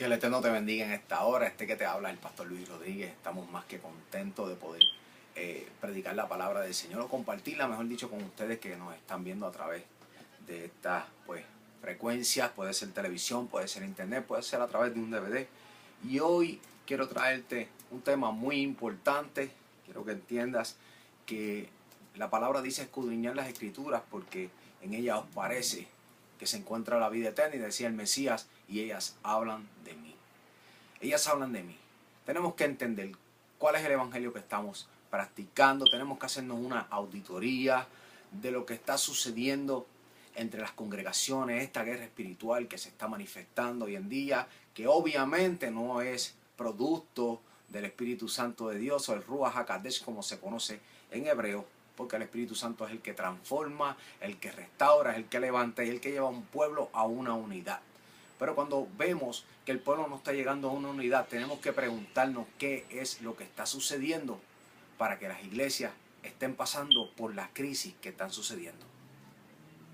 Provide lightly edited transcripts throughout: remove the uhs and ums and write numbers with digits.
Que el Eterno te bendiga en esta hora. Este que te habla, el pastor Luis Rodríguez. Estamos más que contentos de poder predicar la palabra del Señor o compartirla, mejor dicho, con ustedes que nos están viendo a través de estas frecuencias. Puede ser televisión, puede ser internet, puede ser a través de un DVD. Y hoy quiero traerte un tema muy importante. Quiero que entiendas que la palabra dice escudriñar las escrituras porque en ellas os parece que se encuentra la vida eterna, y decía el Mesías, y ellas hablan de mí. Ellas hablan de mí. Tenemos que entender cuál es el evangelio que estamos practicando. Tenemos que hacernos una auditoría de lo que está sucediendo entre las congregaciones, esta guerra espiritual que se está manifestando hoy en día, que obviamente no es producto del Espíritu Santo de Dios, o el Ruach HaKodesh como se conoce en hebreo, porque el Espíritu Santo es el que transforma, el que restaura, es el que levanta y el que lleva a un pueblo a una unidad. Pero cuando vemos que el pueblo no está llegando a una unidad, tenemos que preguntarnos qué es lo que está sucediendo para que las iglesias estén pasando por la crisis que están sucediendo.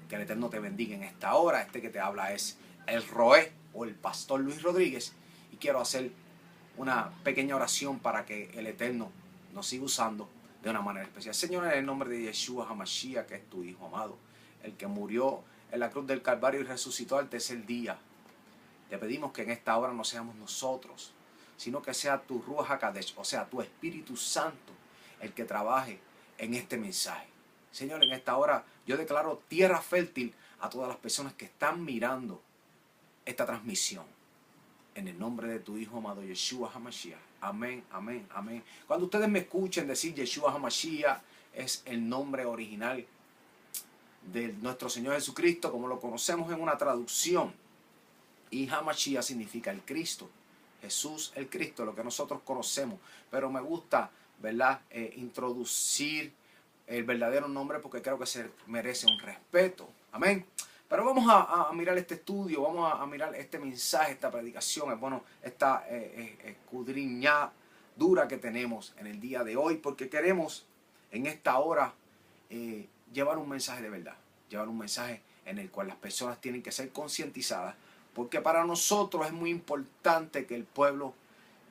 Que el Eterno te bendiga en esta hora. Este que te habla es el Roé o el pastor Luis Rodríguez, y quiero hacer una pequeña oración para que el Eterno nos siga usando de una manera especial. Señor, en el nombre de Yeshua HaMashiach, que es tu Hijo amado, el que murió en la cruz del Calvario y resucitó al tercer día, te pedimos que en esta hora no seamos nosotros, sino que sea tu Ruach HaKodesh, o sea, tu Espíritu Santo, el que trabaje en este mensaje. Señor, en esta hora yo declaro tierra fértil a todas las personas que están mirando esta transmisión. En el nombre de tu Hijo amado Yeshua HaMashiach. Amén, amén, amén. Cuando ustedes me escuchen decir Yeshua HaMashiach, es el nombre original de nuestro Señor Jesucristo, como lo conocemos en una traducción. Y HaMashiach significa el Cristo. Jesús, el Cristo, lo que nosotros conocemos. Pero me gusta, ¿verdad?, introducir el verdadero nombre porque creo que se merece un respeto. Amén. Pero vamos a mirar este estudio, vamos a mirar este mensaje, esta predicación, esta escudriñadura que tenemos en el día de hoy, porque queremos en esta hora llevar un mensaje de verdad, llevar un mensaje en el cual las personas tienen que ser concientizadas, porque para nosotros es muy importante que el pueblo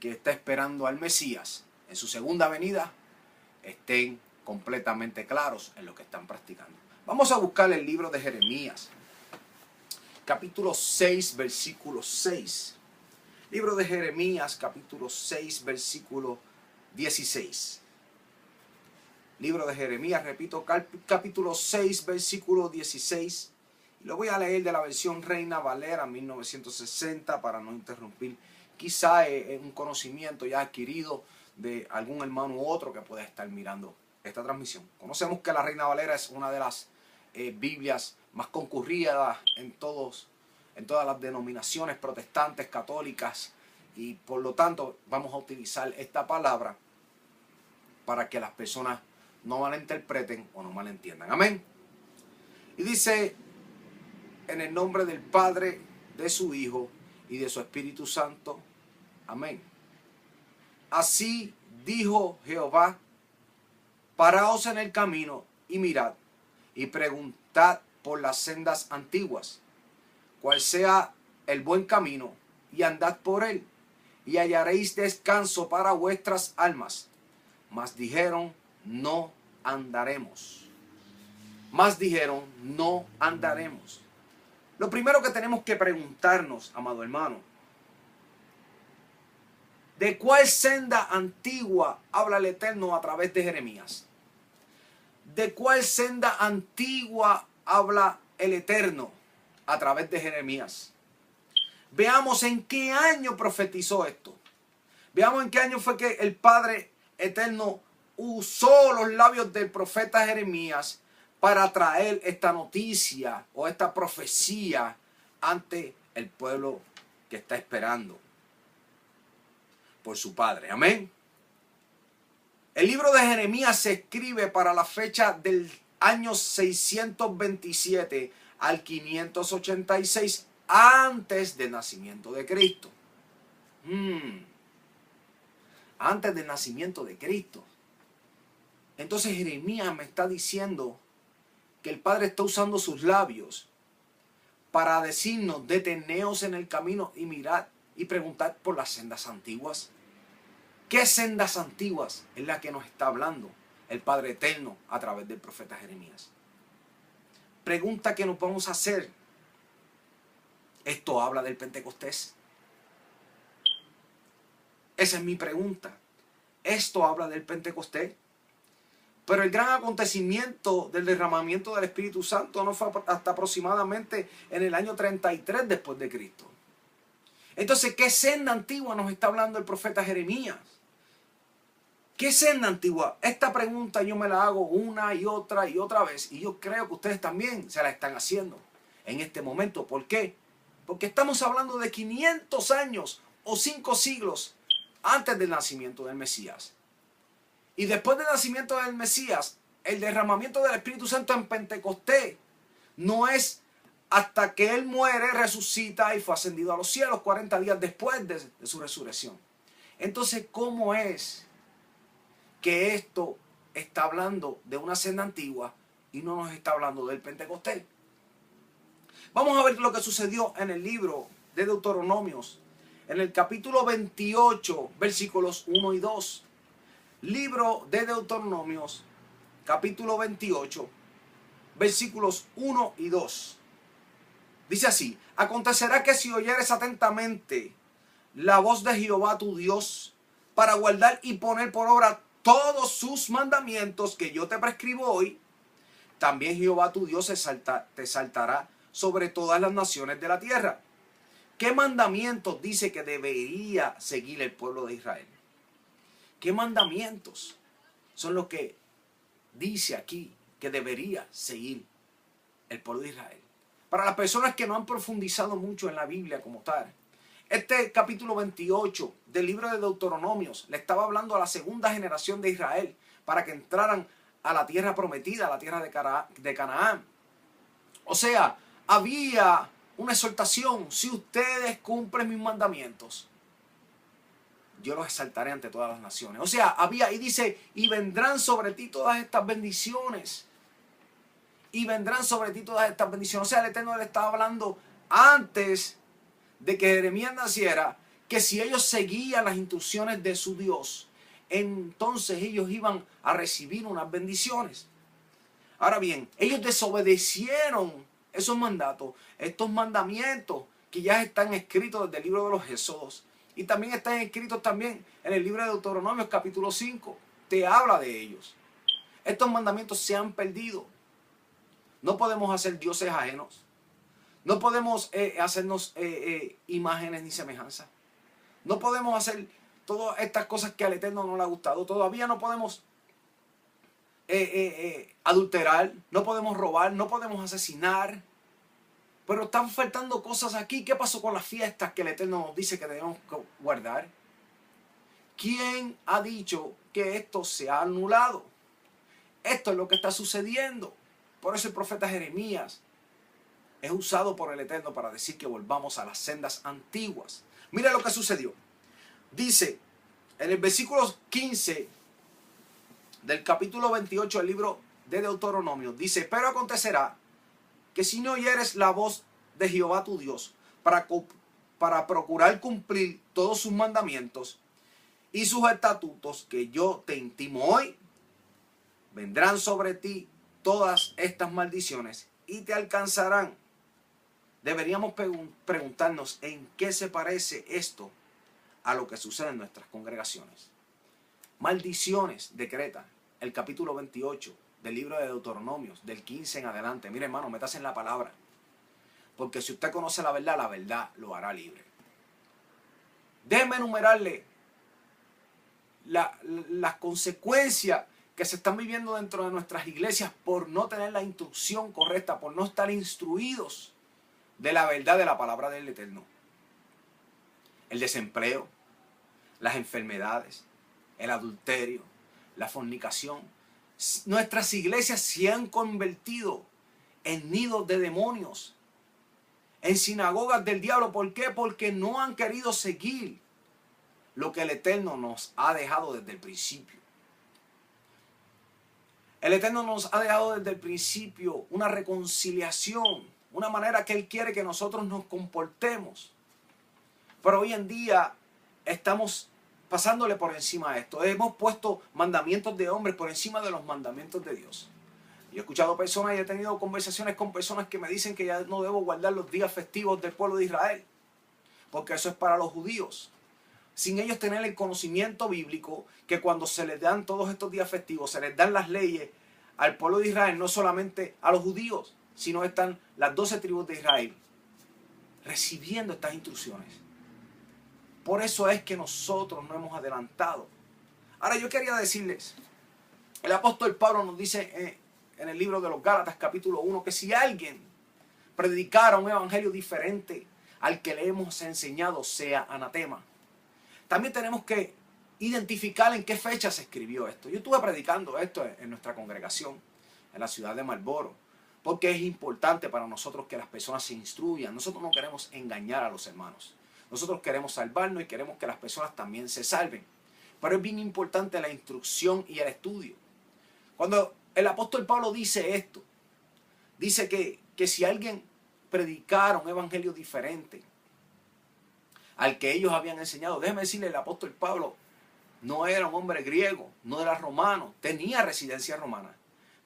que está esperando al Mesías en su segunda venida estén completamente claros en lo que están practicando. Vamos a buscar el libro de Jeremías, capítulo 6, versículo 6. Libro de Jeremías, capítulo 6, versículo 16. Libro de Jeremías, repito, capítulo 6, versículo 16. Y lo voy a leer de la versión Reina Valera 1960 para no interrumpir quizá un conocimiento ya adquirido de algún hermano u otro que pueda estar mirando esta transmisión. Conocemos que la Reina Valera es una de las Biblias más concurridas en todas las denominaciones protestantes, católicas, y por lo tanto vamos a utilizar esta palabra para que las personas no malinterpreten o no malentiendan. Amén. Y dice: en el nombre del Padre, de su Hijo y de su Espíritu Santo. Amén. Así dijo Jehová: paraos en el camino y mirad, y preguntad por las sendas antiguas, cuál sea el buen camino, y andad por él, y hallaréis descanso para vuestras almas. Mas dijeron: no andaremos. Mas dijeron: no andaremos. Lo primero que tenemos que preguntarnos, amado hermano, ¿de cuál senda antigua habla el Eterno a través de Jeremías? ¿De cuál senda antigua habla el Eterno a través de Jeremías? Veamos en qué año profetizó esto. Veamos en qué año fue que el Padre Eterno usó los labios del profeta Jeremías para traer esta noticia o esta profecía ante el pueblo que está esperando por su Padre. Amén. El libro de Jeremías se escribe para la fecha del año 627 al 586 antes del nacimiento de Cristo. Antes del nacimiento de Cristo. Entonces Jeremías me está diciendo que el Padre está usando sus labios para decirnos: deteneos en el camino y mirad y preguntar por las sendas antiguas. ¿Qué sendas antiguas es la que nos está hablando el Padre Eterno a través del profeta Jeremías? Pregunta que nos vamos a hacer. ¿Esto habla del Pentecostés? Esa es mi pregunta. ¿Esto habla del Pentecostés? Pero el gran acontecimiento del derramamiento del Espíritu Santo no fue hasta aproximadamente en el año 33 después de Cristo. Entonces, ¿qué senda antigua nos está hablando el profeta Jeremías? ¿Qué senda antigua? Esta pregunta yo me la hago una y otra vez. Y yo creo que ustedes también se la están haciendo en este momento. ¿Por qué? Porque estamos hablando de 500 años o 5 siglos antes del nacimiento del Mesías. Y después del nacimiento del Mesías, el derramamiento del Espíritu Santo en Pentecostés no es hasta que Él muere, resucita y fue ascendido a los cielos 40 días después de su resurrección. Entonces, ¿cómo es que esto está hablando de una senda antigua y no nos está hablando del Pentecostés? Vamos a ver lo que sucedió en el libro de Deuteronomios, en el capítulo 28, versículos 1 y 2. Libro de Deuteronomios, capítulo 28, versículos 1 y 2. Dice así: acontecerá que si oyeres atentamente la voz de Jehová tu Dios, para guardar y poner por obra todos sus mandamientos que yo te prescribo hoy, también Jehová tu Dios te exaltará sobre todas las naciones de la tierra. ¿Qué mandamientos dice que debería seguir el pueblo de Israel? ¿Qué mandamientos son los que dice aquí que debería seguir el pueblo de Israel? Para las personas que no han profundizado mucho en la Biblia como tal, este capítulo 28 del libro de Deuteronomios le estaba hablando a la segunda generación de Israel para que entraran a la tierra prometida, a la tierra de Canaán. O sea, había una exhortación: si ustedes cumplen mis mandamientos, yo los exaltaré ante todas las naciones. O sea, y dice, y vendrán sobre ti todas estas bendiciones. Y vendrán sobre ti todas estas bendiciones. O sea, el Eterno le estaba hablando antes de que Jeremías naciera, que si ellos seguían las instrucciones de su Dios, entonces ellos iban a recibir unas bendiciones. Ahora bien, ellos desobedecieron esos mandatos, estos mandamientos que ya están escritos desde el libro de los Éxodos. Y también están escritos también en el libro de Deuteronomios capítulo 5. Te habla de ellos. Estos mandamientos se han perdido. No podemos hacer dioses ajenos. No podemos hacernos imágenes ni semejanzas. No podemos hacer todas estas cosas que al Eterno no le ha gustado. Todavía no podemos adulterar. No podemos robar. No podemos asesinar. Pero están faltando cosas aquí. ¿Qué pasó con las fiestas que el Eterno nos dice que debemos guardar? ¿Quién ha dicho que esto se ha anulado? Esto es lo que está sucediendo. Por eso el profeta Jeremías es usado por el Eterno para decir que volvamos a las sendas antiguas. Mira lo que sucedió. Dice en el versículo 15 del capítulo 28 del libro de Deuteronomio. Dice: pero acontecerá que si no oyeres la voz de Jehová tu Dios para procurar cumplir todos sus mandamientos y sus estatutos que yo te intimo hoy, vendrán sobre ti todas estas maldiciones y te alcanzarán. Deberíamos preguntarnos en qué se parece esto a lo que sucede en nuestras congregaciones. Maldiciones decreta el capítulo 28 del libro de Deuteronomios, del 15 en adelante. Mire, hermano, métase en la palabra. Porque si usted conoce la verdad lo hará libre. Déjeme enumerarle las consecuencias que se están viviendo dentro de nuestras iglesias por no tener la instrucción correcta, por no estar instruidos de la verdad de la palabra del Eterno. El desempleo, las enfermedades, el adulterio, la fornicación. Nuestras iglesias se han convertido en nidos de demonios, en sinagogas del diablo. ¿Por qué? Porque no han querido seguir lo que el Eterno nos ha dejado desde el principio. El Eterno nos ha dejado desde el principio una reconciliación, una manera que Él quiere que nosotros nos comportemos. Pero hoy en día estamos pasándole por encima a esto. Hemos puesto mandamientos de hombres por encima de los mandamientos de Dios. Yo he escuchado personas y he tenido conversaciones con personas que me dicen que ya no debo guardar los días festivos del pueblo de Israel, porque eso es para los judíos. Sin ellos tener el conocimiento bíblico que cuando se les dan todos estos días festivos, se les dan las leyes al pueblo de Israel, no solamente a los judíos, sino están las 12 tribus de Israel recibiendo estas instrucciones. Por eso es que nosotros no hemos adelantado. Ahora yo quería decirles, el apóstol Pablo nos dice en el libro de los Gálatas capítulo 1 que si alguien predicara un evangelio diferente al que le hemos enseñado, sea anatema. También tenemos que identificar en qué fecha se escribió esto. Yo estuve predicando esto en nuestra congregación, en la ciudad de Marlboro, porque es importante para nosotros que las personas se instruyan. Nosotros no queremos engañar a los hermanos. Nosotros queremos salvarnos y queremos que las personas también se salven. Pero es bien importante la instrucción y el estudio. Cuando el apóstol Pablo dice esto, dice que si alguien predicara un evangelio diferente al que ellos habían enseñado, déjeme decirle, el apóstol Pablo no era un hombre griego, no era romano, tenía residencia romana,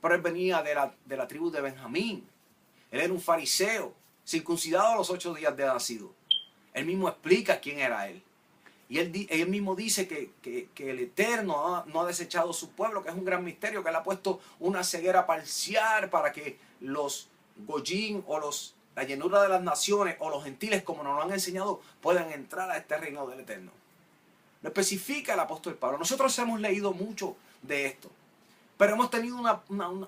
pero él venía de la tribu de Benjamín. Él era un fariseo, circuncidado a los 8 días de nacido. Él mismo explica quién era él. Y él mismo dice que el Eterno no ha desechado su pueblo, que es un gran misterio, que él ha puesto una ceguera parcial para que los goyim o la llenura de las naciones o los gentiles, como nos lo han enseñado, puedan entrar a este reino del Eterno. Lo especifica el apóstol Pablo. Nosotros hemos leído mucho de esto, pero hemos tenido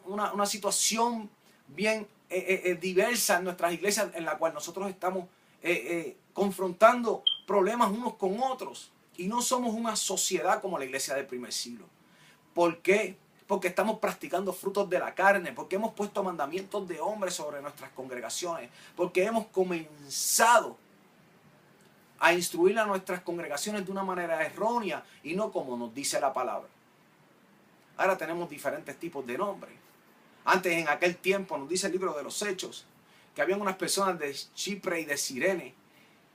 una situación bien diversa en nuestras iglesias en la cual nosotros estamos confrontando problemas unos con otros. Y no somos una sociedad como la iglesia del primer siglo. ¿Por qué? Porque estamos practicando frutos de la carne, porque hemos puesto mandamientos de hombres sobre nuestras congregaciones, porque hemos comenzado a instruir a nuestras congregaciones de una manera errónea y no como nos dice la palabra. Ahora tenemos diferentes tipos de nombres. Antes, en aquel tiempo, nos dice el libro de los Hechos, que habían unas personas de Chipre y de Cirene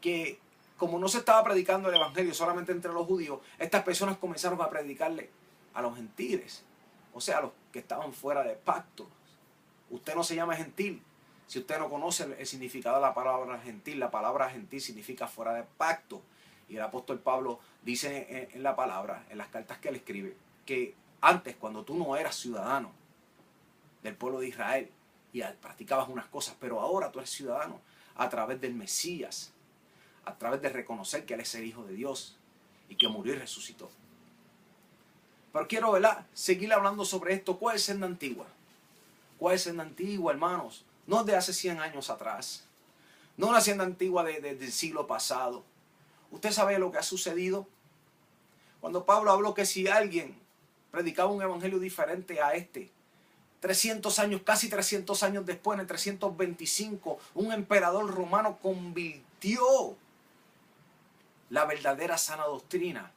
que, como no se estaba predicando el evangelio solamente entre los judíos, estas personas comenzaron a predicarle a los gentiles, o sea, a los que estaban fuera de pacto. Usted no se llama gentil si usted no conoce el significado de la palabra gentil. La palabra gentil significa fuera de pacto. Y el apóstol Pablo dice en la palabra, en las cartas que él escribe, que antes, cuando tú no eras ciudadano del pueblo de Israel y practicabas unas cosas, pero ahora tú eres ciudadano a través del Mesías, a través de reconocer que Él es el Hijo de Dios y que murió y resucitó. Pero quiero, ¿verdad?, seguir hablando sobre esto. ¿Cuál es senda antigua? ¿Cuál es senda antigua, hermanos? No de hace 100 años atrás, no la senda antigua del siglo pasado. ¿Usted sabe lo que ha sucedido? Cuando Pablo habló que si alguien predicaba un evangelio diferente a este, 300 años, casi 300 años después, en el 325, un emperador romano convirtió la verdadera sana doctrina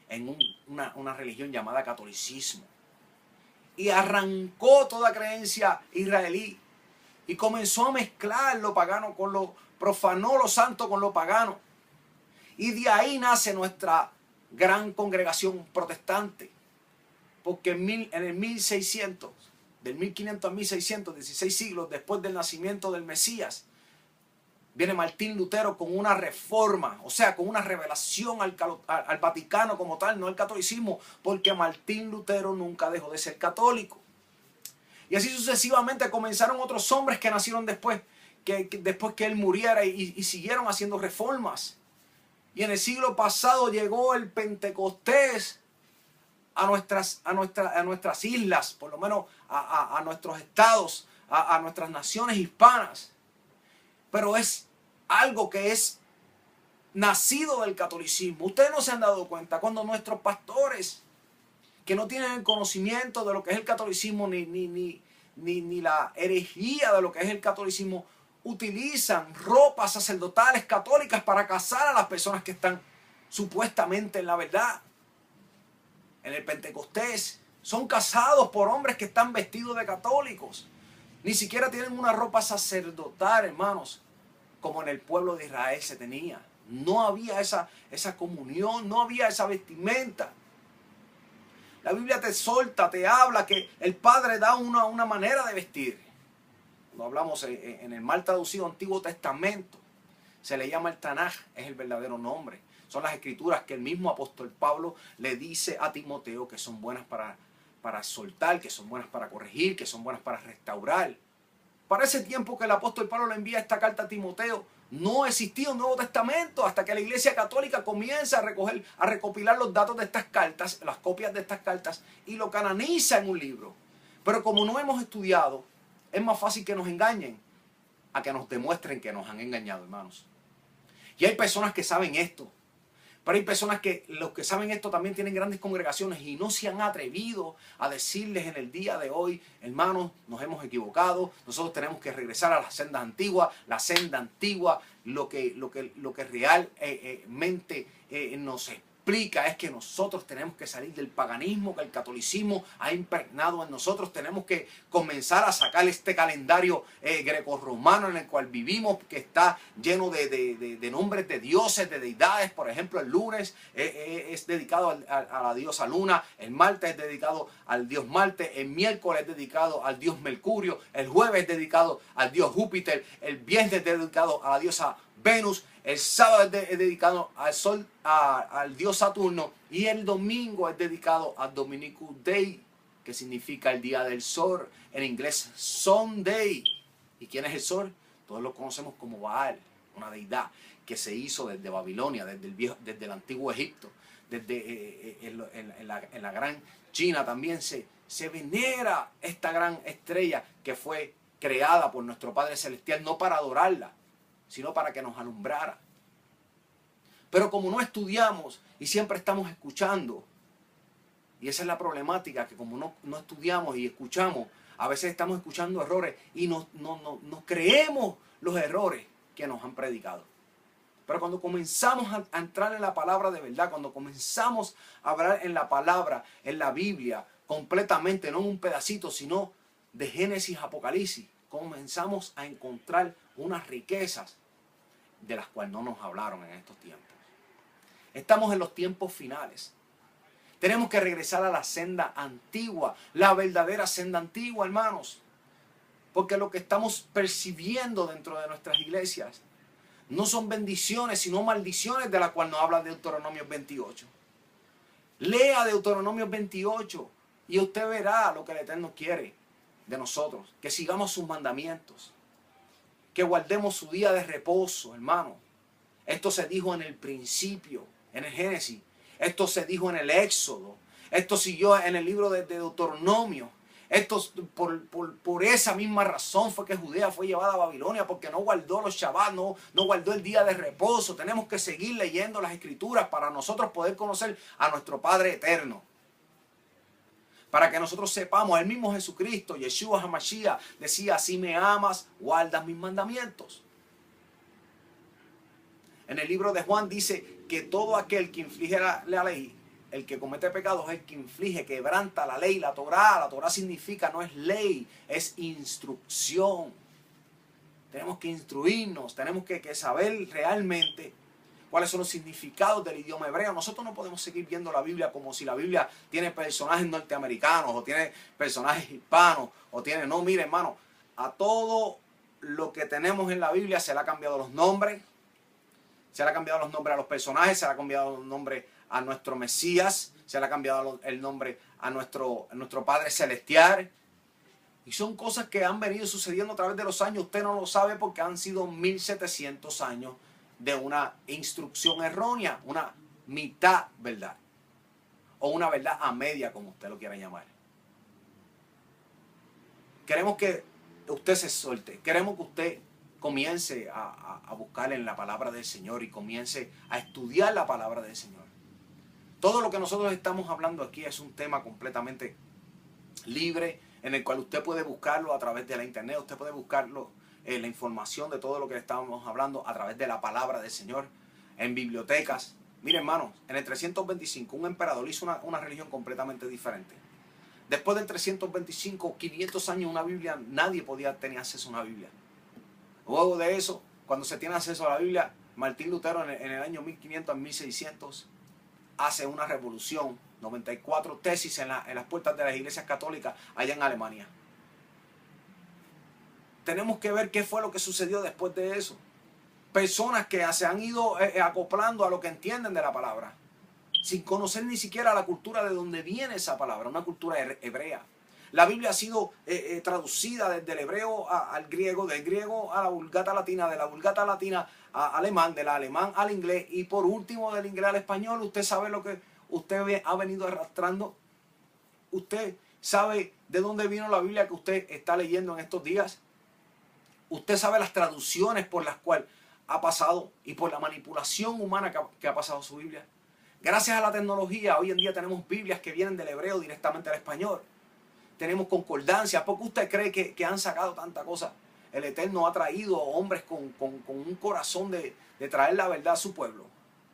en una religión llamada catolicismo. Y arrancó toda creencia israelí y comenzó a mezclar lo pagano con lo profanó, lo santo con lo pagano. Y de ahí nace nuestra gran congregación protestante. Porque en el 1600, del 1500 al 1600, 16 siglos después del nacimiento del Mesías, viene Martín Lutero con una reforma, o sea, con una revelación al Vaticano como tal, no al catolicismo, porque Martín Lutero nunca dejó de ser católico. Y así sucesivamente comenzaron otros hombres que nacieron después que él muriera y siguieron haciendo reformas. Y en el siglo pasado llegó el Pentecostés a nuestras islas, por lo menos a nuestros estados, a nuestras naciones hispanas. Pero es algo que es nacido del catolicismo. Ustedes no se han dado cuenta cuando nuestros pastores, que no tienen el conocimiento de lo que es el catolicismo ni la herejía de lo que es el catolicismo, utilizan ropas sacerdotales católicas para casar a las personas que están supuestamente en la verdad. En el Pentecostés son casados por hombres que están vestidos de católicos. Ni siquiera tienen una ropa sacerdotal, hermanos. como en el pueblo de Israel se tenía. No había esa comunión, no había esa vestimenta. La Biblia te solta, te habla que el Padre da una manera de vestir. Cuando hablamos en el mal traducido Antiguo Testamento, se le llama el Tanaj, es el verdadero nombre. Son las escrituras que el mismo apóstol Pablo le dice a Timoteo que son buenas para soltar, que son buenas para corregir, que son buenas para restaurar. Para ese tiempo que el apóstol Pablo le envía esta carta a Timoteo, no existía un Nuevo Testamento hasta que la Iglesia Católica comienza a recopilar los datos de estas cartas, las copias de estas cartas, y lo canoniza en un libro. Pero como no hemos estudiado, es más fácil que nos engañen a que nos demuestren que nos han engañado, hermanos. Y hay personas que saben esto, pero hay personas que los que saben esto también tienen grandes congregaciones y no se han atrevido a decirles en el día de hoy, hermanos, nos hemos equivocado, nosotros tenemos que regresar a las sendas antiguas. La senda antigua, lo que realmente nos explica es que nosotros tenemos que salir del paganismo que el catolicismo ha impregnado en nosotros. Tenemos que comenzar a sacar este calendario grecorromano en el cual vivimos, que está lleno de nombres de dioses, de deidades. Por ejemplo, el lunes es dedicado a la diosa Luna, el martes es dedicado al dios Marte, el miércoles es dedicado al dios Mercurio, el jueves es dedicado al dios Júpiter, el viernes es dedicado a la diosa Venus, el sábado es dedicado al sol, al dios Saturno, y el domingo es dedicado a Dominicus Day, que significa el día del sol, en inglés Sunday. ¿Y quién es el sol? Todos lo conocemos como Baal, una deidad que se hizo desde Babilonia, desde el antiguo Egipto, en la gran China también se venera esta gran estrella que fue creada por nuestro Padre Celestial, no para adorarla, sino para que nos alumbrara. Pero como no estudiamos y siempre estamos escuchando, y esa es la problemática, que como no estudiamos y escuchamos, a veces estamos escuchando errores y nos creemos los errores que nos han predicado. Pero cuando comenzamos a entrar en la palabra de verdad, cuando comenzamos a hablar en la palabra, en la Biblia, completamente, no en un pedacito, sino de Génesis a Apocalipsis, comenzamos a encontrar unas riquezas de las cuales no nos hablaron en estos tiempos. Estamos en los tiempos finales. Tenemos que regresar a la senda antigua, la verdadera senda antigua, hermanos. Porque lo que estamos percibiendo dentro de nuestras iglesias no son bendiciones, sino maldiciones, de las cuales nos habla Deuteronomio 28. Lea Deuteronomio 28 y usted verá lo que el Eterno quiere de nosotros. Que sigamos sus mandamientos, que guardemos su día de reposo, hermano. Esto se dijo en el principio, en el Génesis. Esto se dijo en el Éxodo. Esto siguió en el libro de Deuteronomio. Esto, por esa misma razón fue que Judea fue llevada a Babilonia, porque no guardó los Shabbat, no guardó el día de reposo. Tenemos que seguir leyendo las Escrituras para nosotros poder conocer a nuestro Padre eterno. Para que nosotros sepamos, el mismo Jesucristo, Yeshua HaMashiach, decía: si me amas, guardas mis mandamientos. En el libro de Juan dice que todo aquel que inflige la ley, el que comete pecados, es el que inflige, quebranta la ley, la Torá. La Torá significa, no es ley, es instrucción. Tenemos que instruirnos, tenemos que saber realmente cuáles son los significados del idioma hebreo. Nosotros no podemos seguir viendo la Biblia como si la Biblia tiene personajes norteamericanos o tiene personajes hispanos o tiene... No, mire, hermano, a todo lo que tenemos en la Biblia se le ha cambiado los nombres, se le ha cambiado los nombres a los personajes, se le ha cambiado los nombres a nuestro Mesías, se le ha cambiado el nombre a nuestro Padre Celestial. Y son cosas que han venido sucediendo a través de los años. Usted no lo sabe porque han sido 1700 años de una instrucción errónea, una mitad verdad, o una verdad a media, como usted lo quiera llamar. Queremos que usted se suelte, queremos que usted comience a buscar en la palabra del Señor y comience a estudiar la palabra del Señor. Todo lo que nosotros estamos hablando aquí es un tema completamente libre, en el cual usted puede buscarlo a través de la internet, usted puede buscarlo, la información de todo lo que estamos hablando a través de la palabra del Señor, en bibliotecas. Mire, hermanos, en el 325 un emperador hizo una religión completamente diferente. Después del 325, 500 años, una Biblia, nadie podía tener acceso a una Biblia. Luego de eso, cuando se tiene acceso a la Biblia, Martín Lutero en el año 1500 a 1600 hace una revolución, 94 tesis en las puertas de las iglesias católicas allá en Alemania. Tenemos que ver qué fue lo que sucedió después de eso. Personas que se han ido acoplando a lo que entienden de la palabra, sin conocer ni siquiera la cultura de donde viene esa palabra, una cultura hebrea. La Biblia ha sido traducida desde el hebreo al griego, del griego a la Vulgata latina, de la Vulgata latina a alemán, del alemán al inglés y por último del inglés al español. Usted sabe lo que usted ha venido arrastrando. Usted sabe de dónde vino la Biblia que usted está leyendo en estos días. Usted sabe las traducciones por las cuales ha pasado y por la manipulación humana que ha pasado su Biblia. Gracias a la tecnología, hoy en día tenemos Biblias que vienen del hebreo directamente al español. Tenemos concordancias. ¿Por qué usted cree que han sacado tanta cosa? El Eterno ha traído hombres con un corazón de traer la verdad a su pueblo.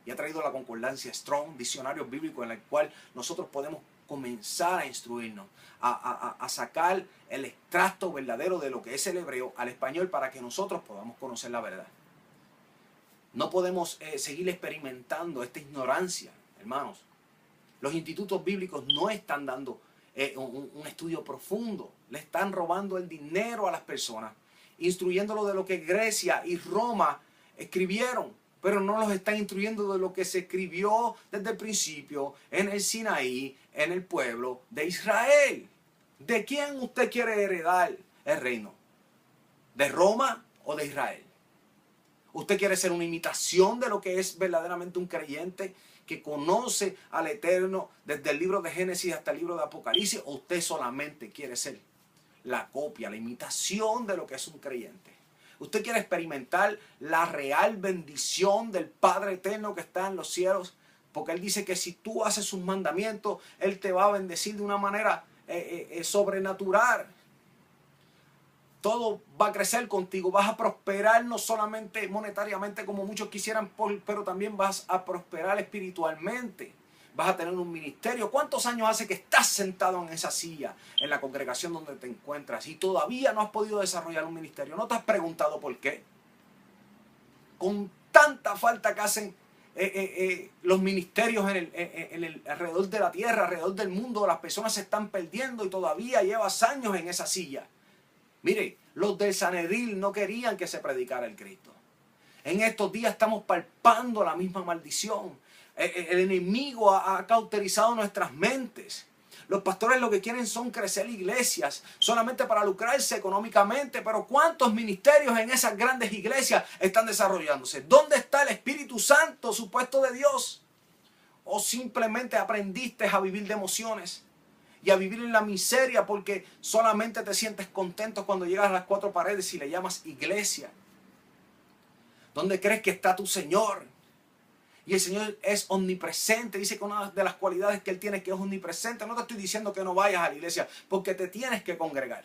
Y ha traído la concordancia Strong, diccionario bíblico en el cual nosotros podemos comenzar a instruirnos, a sacar el extracto verdadero de lo que es el hebreo al español para que nosotros podamos conocer la verdad. No podemos seguir experimentando esta ignorancia, hermanos. Los institutos bíblicos no están dando un estudio profundo. Le están robando el dinero a las personas, instruyéndolo de lo que Grecia y Roma escribieron, pero no los están instruyendo de lo que se escribió desde el principio en el Sinaí, en el pueblo de Israel. ¿De quién usted quiere heredar el reino? ¿De Roma o de Israel? ¿Usted quiere ser una imitación de lo que es verdaderamente un creyente que conoce al Eterno desde el libro de Génesis hasta el libro de Apocalipsis? ¿O usted solamente quiere ser la copia, la imitación de lo que es un creyente? ¿Usted quiere experimentar la real bendición del Padre Eterno que está en los cielos? Porque Él dice que si tú haces sus mandamientos, Él te va a bendecir de una manera sobrenatural. Todo va a crecer contigo, vas a prosperar no solamente monetariamente como muchos quisieran, pero también vas a prosperar espiritualmente. Vas a tener un ministerio. ¿Cuántos años hace que estás sentado en esa silla, en la congregación donde te encuentras y todavía no has podido desarrollar un ministerio? ¿No te has preguntado por qué? Con tanta falta que hacen los ministerios alrededor de la tierra, alrededor del mundo, las personas se están perdiendo y todavía llevas años en esa silla. Mire, los del Sanedril no querían que se predicara el Cristo. En estos días estamos palpando la misma maldición. El enemigo ha cauterizado nuestras mentes. Los pastores lo que quieren son crecer iglesias solamente para lucrarse económicamente. Pero ¿cuántos ministerios en esas grandes iglesias están desarrollándose? ¿Dónde está el Espíritu Santo, supuesto de Dios? ¿O simplemente aprendiste a vivir de emociones y a vivir en la miseria porque solamente te sientes contento cuando llegas a las cuatro paredes y le llamas iglesia? ¿Dónde crees que está tu Señor? Y el Señor es omnipresente. Dice que una de las cualidades que Él tiene es que es omnipresente. No te estoy diciendo que no vayas a la iglesia porque te tienes que congregar.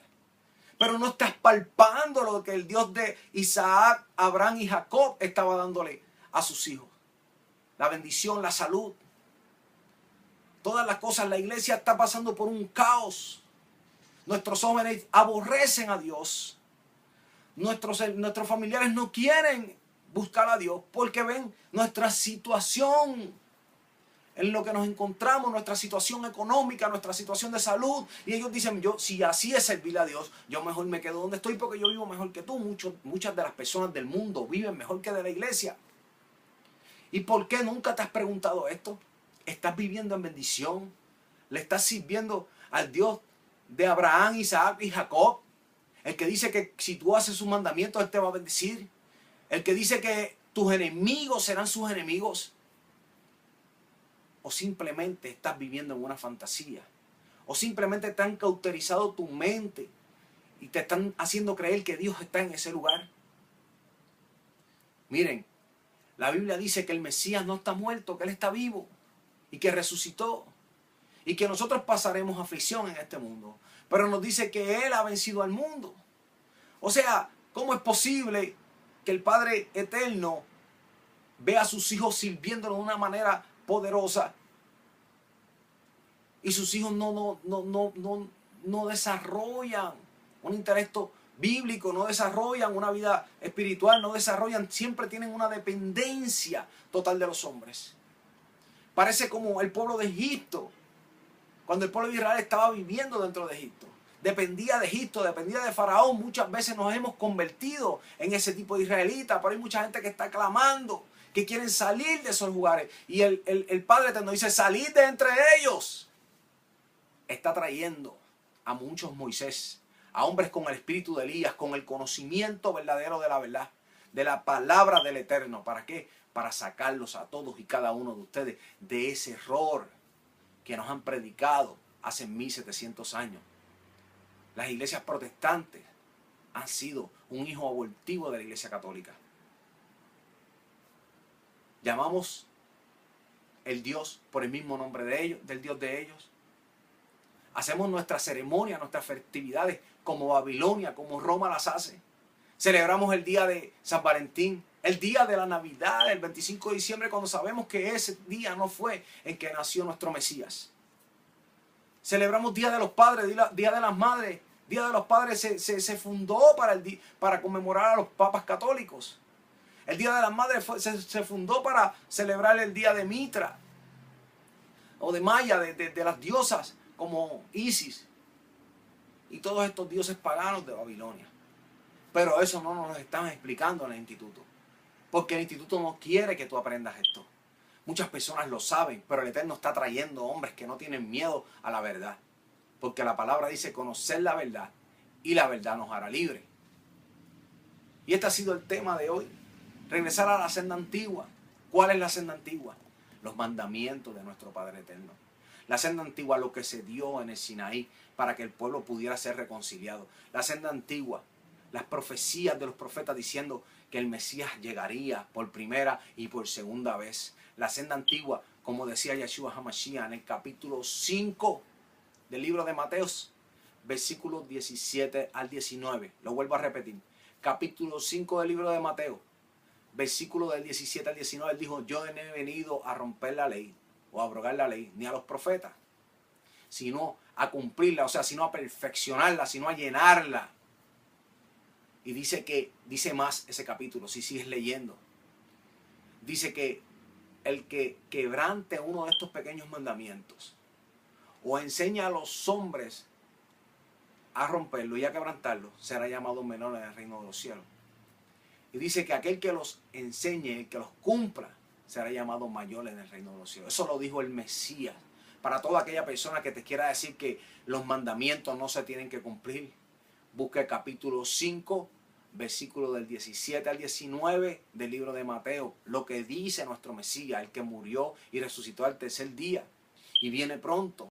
Pero no estás palpando lo que el Dios de Isaac, Abraham y Jacob estaba dándole a sus hijos. La bendición, la salud. Todas las cosas. La iglesia está pasando por un caos. Nuestros jóvenes aborrecen a Dios. Nuestros familiares no quieren buscar a Dios porque ven nuestra situación en lo que nos encontramos, nuestra situación económica, nuestra situación de salud, y ellos dicen, si así es servir a Dios, yo mejor me quedo donde estoy porque yo vivo mejor que tú. Muchas de las personas del mundo viven mejor que de la iglesia. ¿Y por qué nunca te has preguntado esto? ¿Estás viviendo en bendición? ¿Le estás sirviendo al Dios de Abraham, Isaac y Jacob? El que dice que si tú haces sus mandamientos, Él te va a bendecir. El que dice que tus enemigos serán sus enemigos. O simplemente estás viviendo en una fantasía. O simplemente te han cauterizado tu mente y te están haciendo creer que Dios está en ese lugar. Miren, la Biblia dice que el Mesías no está muerto, que Él está vivo y que resucitó. Y que nosotros pasaremos aflicción en este mundo. Pero nos dice que Él ha vencido al mundo. O sea, ¿cómo es posible que el Padre Eterno ve a sus hijos sirviéndolo de una manera poderosa y sus hijos no desarrollan un intelecto bíblico, no desarrollan una vida espiritual, no desarrollan, siempre tienen una dependencia total de los hombres. Parece como el pueblo de Egipto, cuando el pueblo de Israel estaba viviendo dentro de Egipto. Dependía de Egipto, dependía de Faraón. Muchas veces nos hemos convertido en ese tipo de israelitas, pero hay mucha gente que está clamando, que quieren salir de esos lugares. Y el Padre Eterno dice, salid de entre ellos. Está trayendo a muchos Moisés, a hombres con el espíritu de Elías, con el conocimiento verdadero de la verdad, de la palabra del Eterno. ¿Para qué? Para sacarlos a todos y cada uno de ustedes de ese error que nos han predicado hace 1700 años. Las iglesias protestantes han sido un hijo abortivo de la iglesia católica. Llamamos el Dios por el mismo nombre de ellos, del Dios de ellos. Hacemos nuestras ceremonias, nuestras festividades como Babilonia, como Roma las hace. Celebramos el día de San Valentín, el día de la Navidad, el 25 de diciembre, cuando sabemos que ese día no fue en que nació nuestro Mesías. Celebramos Día de los Padres, Día de las Madres. Día de los Padres se fundó para conmemorar a los papas católicos. El Día de las Madres se fundó para celebrar el Día de Mitra o de Maya, de las diosas como Isis y todos estos dioses paganos de Babilonia. Pero eso no nos lo están explicando en el instituto, porque el instituto no quiere que tú aprendas esto. Muchas personas lo saben, pero el Eterno está trayendo hombres que no tienen miedo a la verdad. Porque la palabra dice conocer la verdad y la verdad nos hará libre. Y este ha sido el tema de hoy. Regresar a la senda antigua. ¿Cuál es la senda antigua? Los mandamientos de nuestro Padre Eterno. La senda antigua, lo que se dio en el Sinaí para que el pueblo pudiera ser reconciliado. La senda antigua, las profecías de los profetas diciendo que el Mesías llegaría por primera y por segunda vez. La senda antigua, como decía Yeshua HaMashiach en el capítulo 5 del libro de Mateos, versículos 17 al 19. Lo vuelvo a repetir. Capítulo 5 del libro de Mateo, versículo del 17 al 19. Él dijo, yo no he venido a romper la ley o a abrogar la ley, ni a los profetas, sino a cumplirla, o sea, sino a perfeccionarla, sino a llenarla. Y dice más ese capítulo, si sigues leyendo. Dice que el que quebrante uno de estos pequeños mandamientos o enseña a los hombres a romperlo y a quebrantarlo, será llamado menor en el reino de los cielos. Y dice que aquel que los enseñe, el que los cumpla, será llamado mayor en el reino de los cielos. Eso lo dijo el Mesías. Para toda aquella persona que te quiera decir que los mandamientos no se tienen que cumplir, busca el capítulo 5, versículo del 17 al 19 del libro de Mateo. Lo que dice nuestro Mesías, el que murió y resucitó al tercer día y viene pronto.